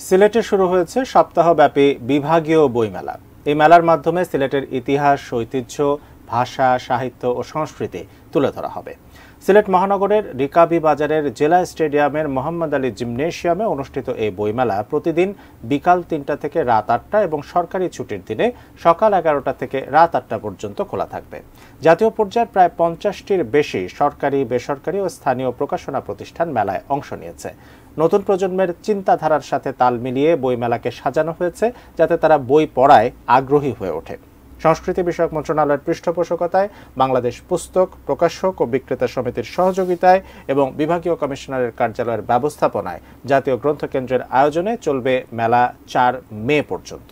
সিলেটে শুরু হয়েছে সপ্তাহব্যাপী বিভাগীয় বইমেলা। এই মেলার মাধ্যমে সিলেটের ইতিহাস, ঐতিহ্য, ভাষা, সাহিত্য ও সংস্কৃতি তুলে ধরা হবে। সিলেট মহানগরের রিকাবি বাজারের জেলা স্টেডিয়ামের মোহাম্মদ আলী জিমনেশিয়ামে অনুষ্ঠিত এই বইমেলা প্রতিদিন বিকাল ৩টা থেকে রাত ৮টা এবং সরকারি ছুটির দিনে সকাল ১১টা থেকে রাত ৮টা পর্যন্ত খোলা থাকবে। জাতীয় পর্যায়ের প্রায় ৫০টির বেশি সরকারি, বেসরকারি ও স্থানীয় প্রকাশনা প্রতিষ্ঠান মেলায় অংশ নিয়েছে। নতুন প্রজন্মের চিন্তাধারার সাথে তাল মিলিয়ে বইমেলাকে সাজানো হয়েছে যাতে তারা বই পড়ায় আগ্রহী হয়ে ওঠে। সংস্কৃতি বিষয়ক মন্ত্রণালয়ের পৃষ্ঠপোষকতায়, বাংলাদেশ পুস্তক প্রকাশক ও বিক্রেতা সমিতির সহযোগিতায় এবং বিভাগীয় কমিশনারের কার্যালয়ের ব্যবস্থাপনায় জাতীয় গ্রন্থকেন্দ্রের আয়োজনে চলবে মেলা ৪ মে পর্যন্ত।